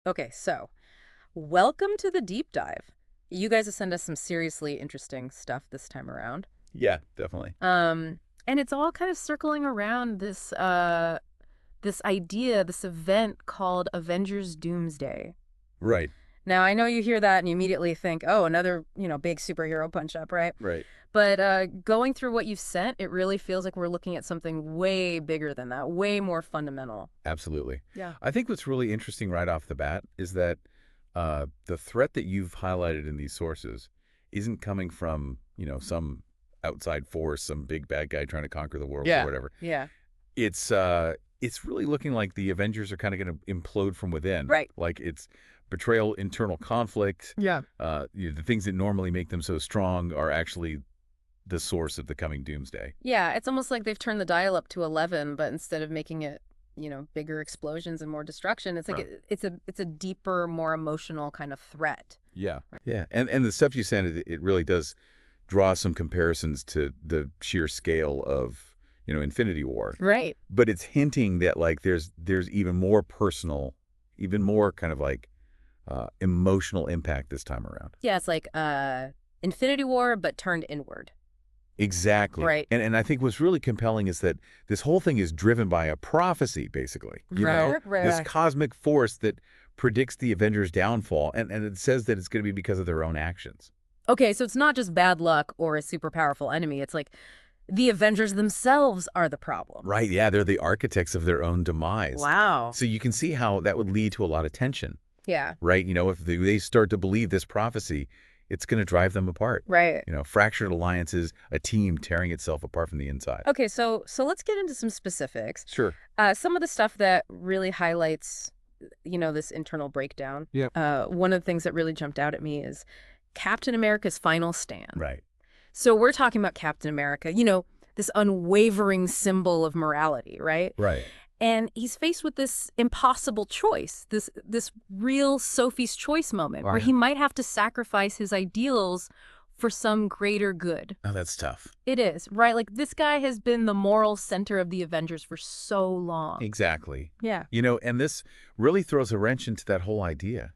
Okay, so welcome to the deep dive. You guys have sent us some seriously interesting stuff this time around. Yeah, definitely. And it's all kind of circling around this idea, this event called Avengers Doomsday. Right, Now, I know you hear that and you immediately think, oh, another, big superhero punch-up, right? right. But going through what you've sent, it really feels like we're looking at something way bigger than that, way more fundamental. Absolutely. Yeah. I think what's really interesting right off the bat is that the threat that you've highlighted in these sources isn't coming from, some outside force, some big bad guy trying to conquer the world or Yeah. whatever. Yeah. It's really looking like the Avengers are kind of going to implode from within. Right. Like it's betrayal, internal conflict. Yeah. The things that normally make them so strong are actually the source of the coming doomsday. Yeah, it's almost like they've turned the dial up to 11, but instead of making it, bigger explosions and more destruction, it's like Right. it's a deeper, more emotional kind of threat. Yeah. Yeah. And the stuff you sent, it really does draw some comparisons to the sheer scale of, Infinity War. Right. But it's hinting that like there's even more personal, even more kind of like emotional impact this time around. Yeah, it's like Infinity War, but turned inward. Exactly. Right. And I think what's really compelling is that this whole thing is driven by a prophecy, basically. This cosmic force that predicts the Avengers' downfall, and it says that it's going to be because of their own actions. Okay, so it's not just bad luck or a super powerful enemy. It's like the Avengers themselves are the problem. Right, yeah, they're the architects of their own demise. Wow. So you can see how that would lead to a lot of tension, Yeah. right? If they start to believe this prophecy, it's going to drive them apart. Right. Fractured alliances, a team tearing itself apart from the inside. Okay, so let's get into some specifics. Sure. Some of the stuff that really highlights, this internal breakdown. Yep. One of the things that really jumped out at me is Captain America's final stand. Right. So we're talking about Captain America, this unwavering symbol of morality, right? Right. And he's faced with this impossible choice, this real Sophie's choice moment where he might have to sacrifice his ideals for some greater good. Oh, that's tough. It is, right? Like this guy has been the moral center of the Avengers for so long. Exactly. Yeah. And this really throws a wrench into that whole idea.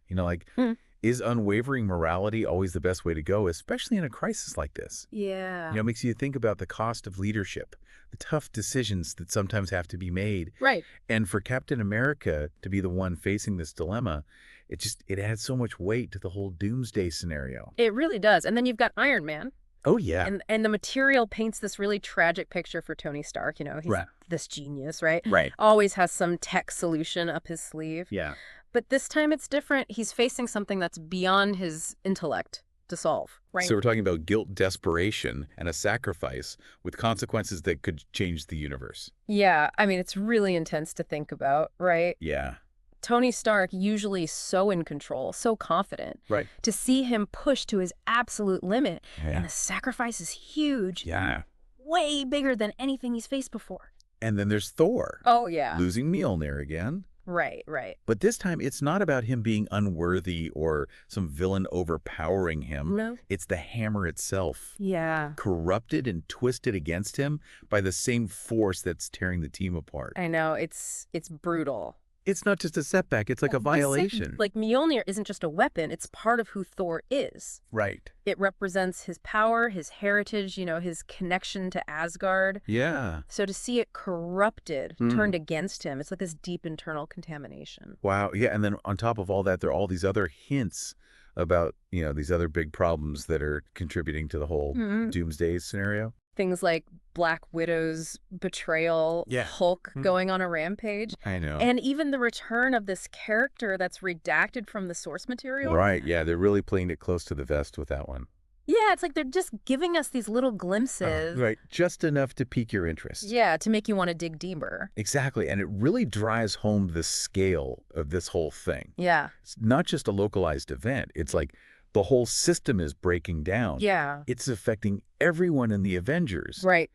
Is unwavering morality always the best way to go, especially in a crisis like this? Yeah. It makes you think about the cost of leadership, the tough decisions that sometimes have to be made. Right. And for Captain America to be the one facing this dilemma, it adds so much weight to the whole doomsday scenario. It really does. And then you've got Iron Man. Oh, yeah. And the material paints this really tragic picture for Tony Stark. He's Right. this genius, right? Right. Always has some tech solution up his sleeve. Yeah. But this time it's different. He's facing something that's beyond his intellect to solve, right? So we're talking about guilt, desperation, and a sacrifice with consequences that could change the universe. Yeah, I mean, it's really intense to think about, right? Yeah. Tony Stark, usually so in control, so confident. Right. To see him push to his absolute limit, Yeah. and the sacrifice is huge. Yeah. Way bigger than anything he's faced before. And then there's Thor. Oh, yeah. Losing Mjolnir again. Right, right. But this time, it's not about him being unworthy or some villain overpowering him. No? It's the hammer itself, Yeah. corrupted and twisted against him by the same force that's tearing the team apart. I know, it's brutal. It's not just a setback, it's like a violation. Like Mjolnir isn't just a weapon, it's part of who Thor is. Right. It represents his power, his heritage, his connection to Asgard. Yeah. So to see it corrupted, turned against him, it's like this deep internal contamination. Wow. Yeah. And then on top of all that, there are all these other hints about, these other big problems that are contributing to the whole doomsday scenario. Things like Black Widow's betrayal, Yeah. Hulk going on a rampage, I know. and even the return of this character that's redacted from the source material. Right. Yeah. They're really playing it close to the vest with that one. Yeah, it's like they're just giving us these little glimpses. Right. Just enough to pique your interest. Yeah, to make you want to dig deeper. Exactly. And it really drives home the scale of this whole thing. Yeah. It's not just a localized event. It's like the whole system is breaking down. Yeah. It's affecting everyone in the Avengers. Right.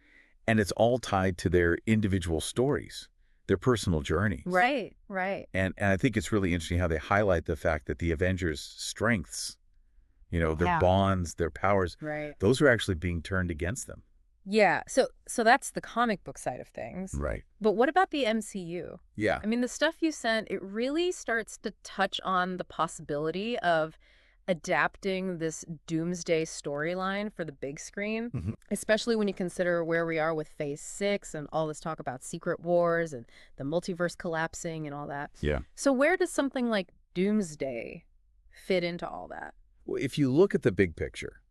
And it's all tied to their individual stories, their personal journeys. Right. Right. And I think it's really interesting how they highlight the fact that the Avengers' strengths, their Yeah. bonds, their powers, Right. those are actually being turned against them. Yeah, so that's the comic book side of things. Right. But what about the MCU? Yeah. I mean, the stuff you sent, it really starts to touch on the possibility of adapting this Doomsday storyline for the big screen, especially when you consider where we are with Phase 6 and all this talk about Secret Wars and the multiverse collapsing and all that. Yeah. So where does something like Doomsday fit into all that? Well, if you look at the big picture,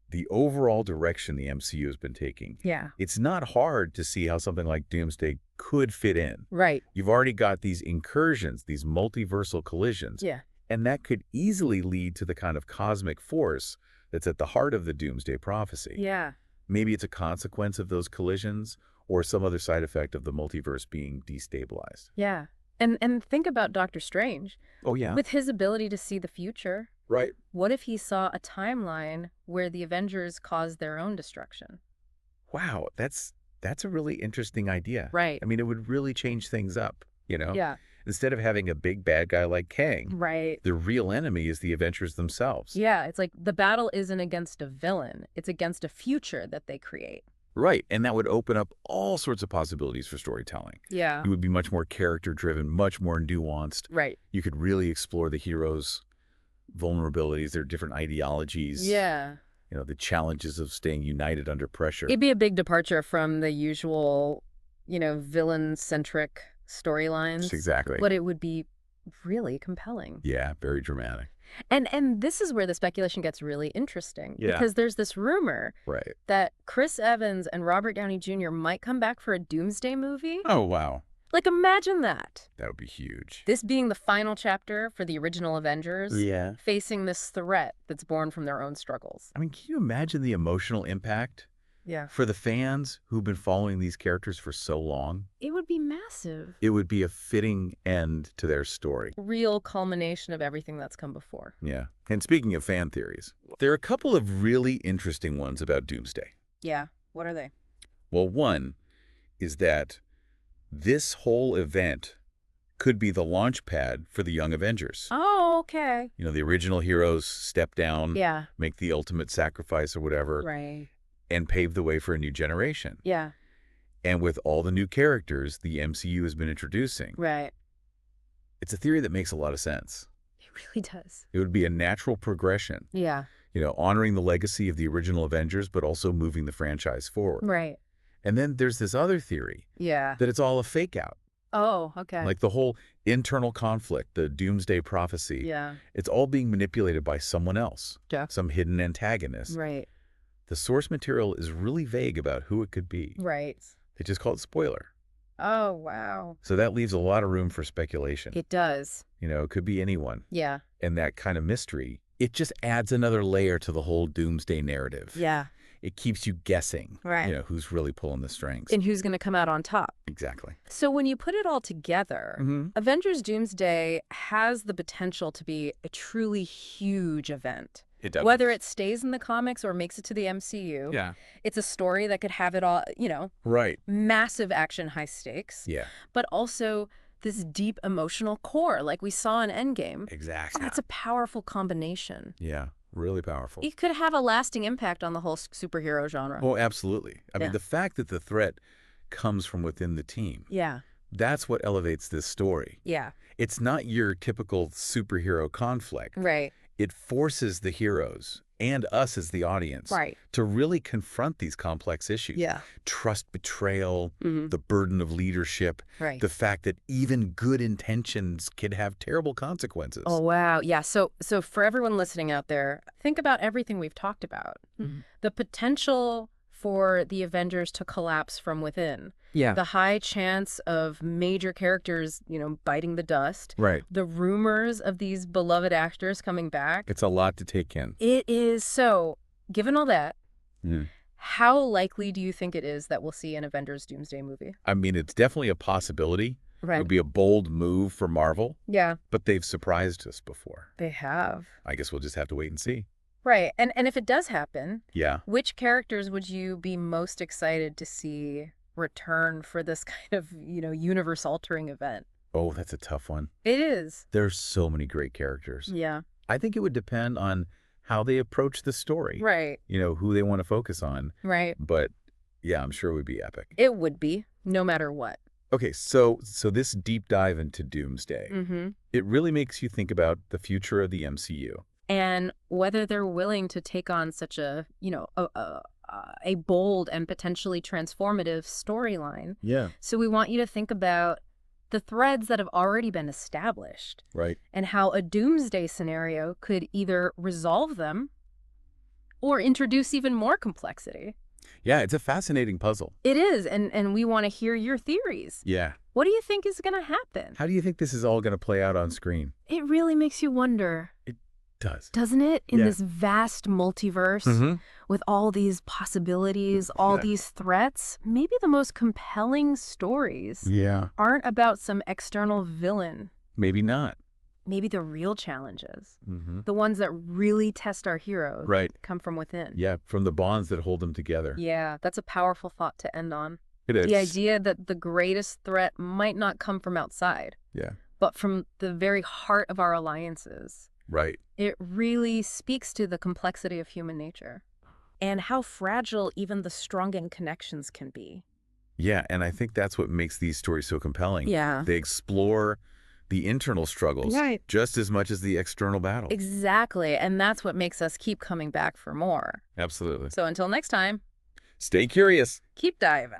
the overall direction the MCU has been taking, Yeah. it's not hard to see how something like Doomsday could fit in. Right. You've already got these incursions, these multiversal collisions, Yeah. and that could easily lead to the kind of cosmic force that's at the heart of the Doomsday prophecy. Yeah. Maybe it's a consequence of those collisions or some other side effect of the multiverse being destabilized. Yeah. And think about Doctor Strange. Oh, yeah. With his ability to see the future, Right. what if he saw a timeline where the Avengers caused their own destruction? Wow, that's a really interesting idea. Right. I mean, it would really change things up, you know? Yeah. Instead of having a big bad guy like Kang, Right. the real enemy is the Avengers themselves. Yeah, it's like the battle isn't against a villain. It's against a future that they create. Right, and that would open up all sorts of possibilities for storytelling. Yeah. It would be much more character-driven, much more nuanced. Right. You could really explore the heroes' vulnerabilities, their different ideologies. Yeah. You know, the challenges of staying united under pressure. It'd be a big departure from the usual, villain-centric storylines. Exactly. But it would be really compelling. Yeah, very dramatic. And this is where the speculation gets really interesting. Yeah. Because there's this rumor Right. that Chris Evans and Robert Downey Jr. might come back for a Doomsday movie. Oh, wow. Like, imagine that. That would be huge. This being the final chapter for the original Avengers. Yeah. Facing this threat that's born from their own struggles. I mean, can you imagine the emotional impact Yeah. for the fans who've been following these characters for so long? It would be massive. It would be a fitting end to their story. Real culmination of everything that's come before. Yeah. And speaking of fan theories, there are a couple of really interesting ones about Doomsday. Yeah. What are they? Well, one is that this whole event could be the launch pad for the Young Avengers. Oh, okay. You know, the original heroes step down, Yeah. make the ultimate sacrifice or whatever, Right. and pave the way for a new generation. Yeah. And with all the new characters the MCU has been introducing, Right. it's a theory that makes a lot of sense. It really does. It would be a natural progression, Yeah. you know, honoring the legacy of the original Avengers, but also moving the franchise forward. Right. And then there's this other theory Yeah. that it's all a fake out. Oh, okay. Like the whole internal conflict, the Doomsday prophecy, Yeah. it's all being manipulated by someone else, Yeah. some hidden antagonist. Right. The source material is really vague about who it could be. Right. They just call it spoiler. Oh, wow. So that leaves a lot of room for speculation. It does. You know, it could be anyone. Yeah. And that kind of mystery, it just adds another layer to the whole Doomsday narrative. Yeah. It keeps you guessing, Right. you know, who's really pulling the strings. And who's going to come out on top? Exactly. So when you put it all together, Avengers Doomsday has the potential to be a truly huge event. It does. Whether it stays in the comics or makes it to the MCU, Yeah. it's a story that could have it all, Right. massive action, high stakes, Yeah. but also this deep emotional core like we saw in Endgame. Exactly. That's a powerful combination. Yeah. Really powerful. It could have a lasting impact on the whole superhero genre. Oh, absolutely. I mean, Yeah. the fact that the threat comes from within the team, Yeah. that's what elevates this story. Yeah. It's not your typical superhero conflict. Right. It forces the heroes and us as the audience Right. to really confront these complex issues. Yeah. Trust, betrayal, Mhm. the burden of leadership, Right. the fact that even good intentions can have terrible consequences. Oh, wow. Yeah. So for everyone listening out there, think about everything we've talked about. The potential for the Avengers to collapse from within. Yeah. The high chance of major characters, biting the dust. Right. The rumors of these beloved actors coming back. It's a lot to take in. It is. So, given all that, Mm. how likely do you think it is that we'll see an Avengers Doomsday movie? I mean, it's definitely a possibility. It Right. would be a bold move for Marvel, Yeah, but they've surprised us before. they have. I guess we'll just have to wait and see. Right. And if it does happen, Yeah. which characters would you be most excited to see return for this kind of, universe-altering event? Oh, that's a tough one. It is. There's so many great characters. Yeah. I think it would depend on how they approach the story. Right. You know, who they want to focus on. Right. But, Yeah, I'm sure it would be epic. It would be, no matter what. Okay, so this deep dive into Doomsday, it really makes you think about the future of the MCU. And whether they're willing to take on such a, a bold and potentially transformative storyline. Yeah. So we want you to think about the threads that have already been established. Right. And how a doomsday scenario could either resolve them or introduce even more complexity. Yeah, it's a fascinating puzzle. It is, and we want to hear your theories. Yeah. What do you think is going to happen? How do you think this is all going to play out on screen? It really makes you wonder. It does. Doesn't it? In this vast multiverse, with all these possibilities, all these threats, maybe the most compelling stories aren't about some external villain. Maybe not. Maybe the real challenges, the ones that really test our heroes, come from within. Yeah, from the bonds that hold them together. Yeah, that's a powerful thought to end on. It is. The idea that the greatest threat might not come from outside, but from the very heart of our alliances. Right. It really speaks to the complexity of human nature and how fragile even the strongest connections can be. Yeah, and I think that's what makes these stories so compelling. Yeah. They explore the internal struggles just as much as the external battle. Exactly, and that's what makes us keep coming back for more. Absolutely. So until next time, stay curious. keep diving.